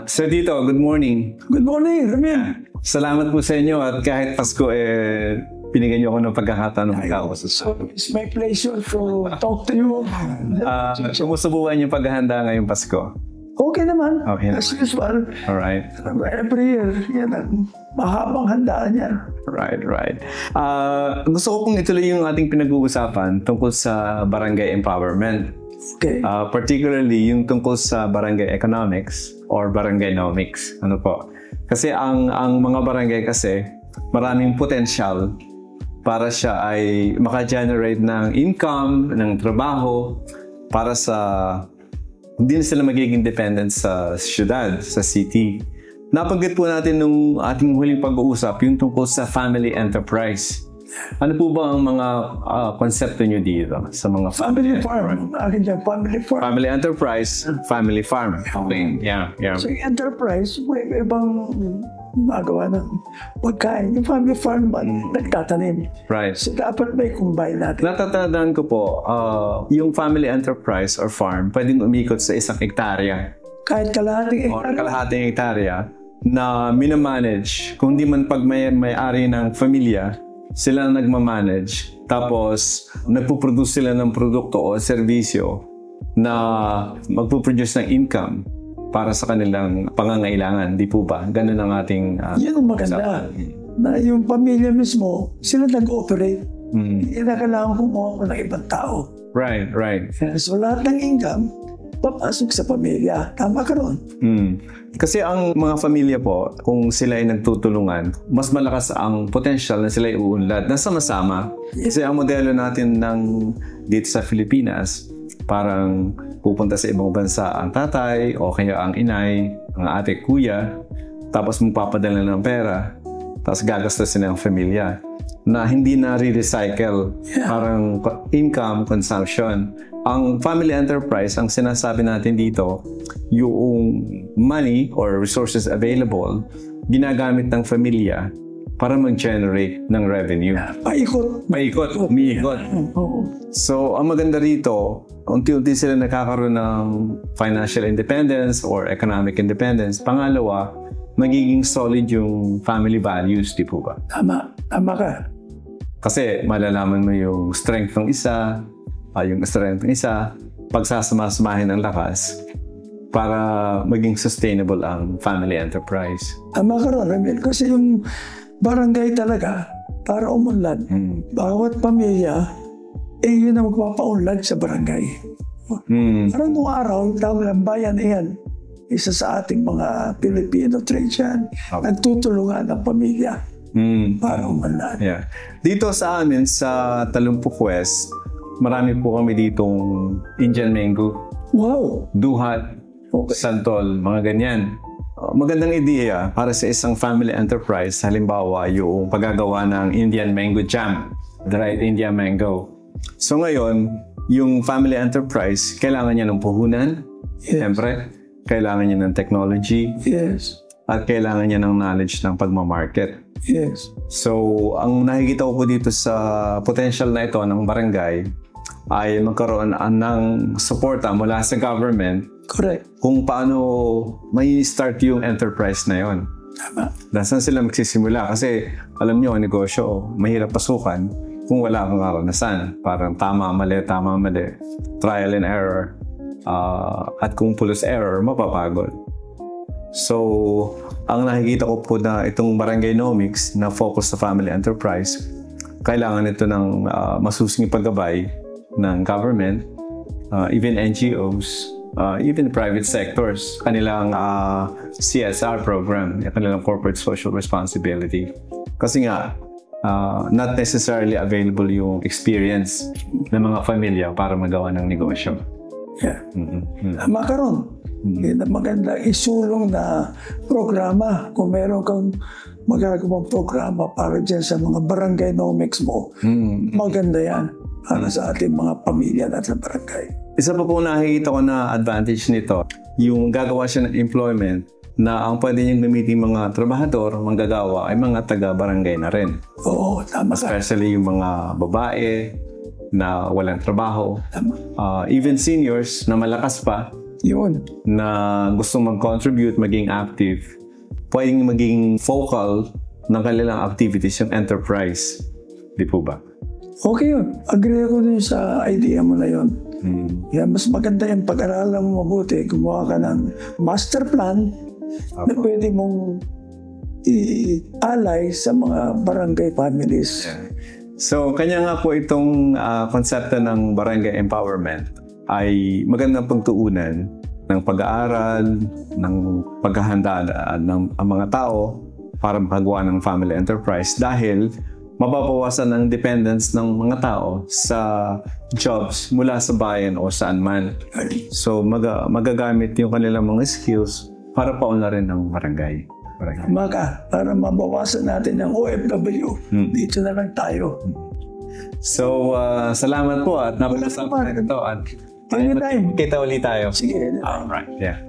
Sir Tito, good morning. Good morning, Ramil. Salamat po sa inyo at kahit Pasko, pinigyan niyo ako ng pagkakataon ng pagkakausap. So, it's my pleasure to talk to you. Kumusta po ba yung paghahanda ngayong Pasko? Okay naman. Okay As usual. Alright. Every year, yan ang mahabang handaan yan. Right. Gusto ko pong ituloy yung ating pinag-uusapan tungkol sa barangay empowerment. Okay. Particularly yung tungkol sa barangay economics or barangaynomics. Ano po? Kasi ang mga barangay kasi maraming potential para siya ay maka-generate ng income, ng trabaho para sa hindi na sila magiging dependent sa syudad, sa city. Nabanggit po natin nung ating huling pag-uusap yung tungkol sa family enterprise. Ano po ba ang mga konsepto nyo dito sa mga family farm? Akin dyan, family farm. Family enterprise, family farm. Okay. Yeah. So yung enterprise, may ibang magawa ng pagkain. Yung family farm, nagtatanim. Right. So dapat may combine natin. Natatandaan ko po, yung family enterprise or farm, pwedeng umikot sa 1 hektarya. Kahit kalahating hektarya. Or kalahating hektarya na minamanage. Kung di man pag may-ari ng familia, sila na nagmamanage. Tapos, nagpuproduce sila ng produkto o serbisyo na magpuproduce ng income para sa kanilang pangangailangan. Di po ba? Ganun ang ating... Yan ang maganda. Na yung pamilya mismo, sila nag-operate. Hindi na kailangan kumuha ng ibang tao. Right. So, lahat ng income, papasok sa pamilya. Tama ka ron. Kasi ang mga pamilya po, kung sila ay nagtutulungan, mas malakas ang potential na sila ay uunlad na sama-sama. Kasi ang modelo natin dito sa Pilipinas, parang pupunta sa ibang bansa ang tatay o kaya ang inay, ang ate, kuya, tapos magpapadala ng pera, tapos gagastusin ang pamilya na hindi na re-recycle. Parang income, consumption. Ang family enterprise, ang sinasabi natin dito, yung money or resources available, ginagamit ng familia para mag-generate ng revenue. Umiikot. So, ang maganda rito, unti-unti sila nakakaroon ng financial independence or economic independence. Pangalawa, magiging solid yung family values, di po ba? Tama ka. Kasi malalaman mo yung strength ng isa, pagsasama-samahin ng lakas para maging sustainable ang family enterprise. Tama ka ron, Ramil. Kasi yung barangay talaga, para umunlad, bawat pamilya, yun ang magpapaunlad sa barangay. Parang nung araw, yung tawag ng bayan yan, isa sa ating mga Filipino tradition, nagtutulungan ng pamilya para umunlad. Yeah. Dito sa amin, sa Talumpok West, marami po kami ditong Indian mango. Wow! Duhat, santol, mga ganyan. Magandang ideya para sa isang family enterprise. Halimbawa, yung paggagawa ng Indian mango jam, dried Indian mango. So ngayon, yung family enterprise, kailangan niya ng puhunan. Siyempre, kailangan niya ng technology. At kailangan niya ng knowledge ng pagmamarket. So, ang nakikita ko po dito sa potential na ito ng barangay ay magkaroon ng suporta mula sa government. Correct. Kung paano may start yung enterprise na yon. Tama. Saan sila magsisimula? Kasi alam nyo, ang negosyo, mahirap pasukan kung wala kang karanasan. Parang tama, mali. Trial and error. At kung pulos error, mapapagod. So, ang nakikita ko po na itong barangaynomics na focus sa family enterprise, kailangan ito ng masusing paggabay ng government, even NGOs, even private sectors, kanilang CSR program, kanilang corporate social responsibility. Kasi nga, not necessarily available yung experience ng mga pamilya para magawa ng negosyo. Tama ka ron. Maganda isulong na programa. Kung meron kang magagawang programa para dyan sa mga barangaynomics mo, maganda yan para sa ating mga pamilya at sa barangay. Isa pa po nakikita ko na advantage nito, yung gagawa siya ng employment na ang pwede niyang gamitin mga trabahador, manggagawa, ay mga taga-barangay na rin. Oo, tama ka. Especially yung mga babae na walang trabaho. Even seniors na malakas pa, Yun. na gustong mag-contribute, maging active, pwedeng maging focal ng kanilang activities yung enterprise. Di po ba? Okay yun. Agree ako dun sa idea mo na yun. Yeah, mas maganda yung pag-aralan mo mabuti. Gumawa ka ng master plan na pwede mong i-alay sa mga barangay families. So, kanya nga po itong konsepto ng barangay empowerment ay magandang pagtuunan ng pag-aaral, ng paghahanda ng mga tao para makagawa ng family enterprise dahil mababawasan ang dependence ng mga tao sa jobs mula sa bayan o saan man. So, magagamit yung kanilang mga skills para paunlarin ng barangay. Para mabawasan natin ang OFW. Dito na lang tayo. So, salamat po at napag-usapan natin ito. At anytime. Kita ulit tayo. Sige. Alright, yeah.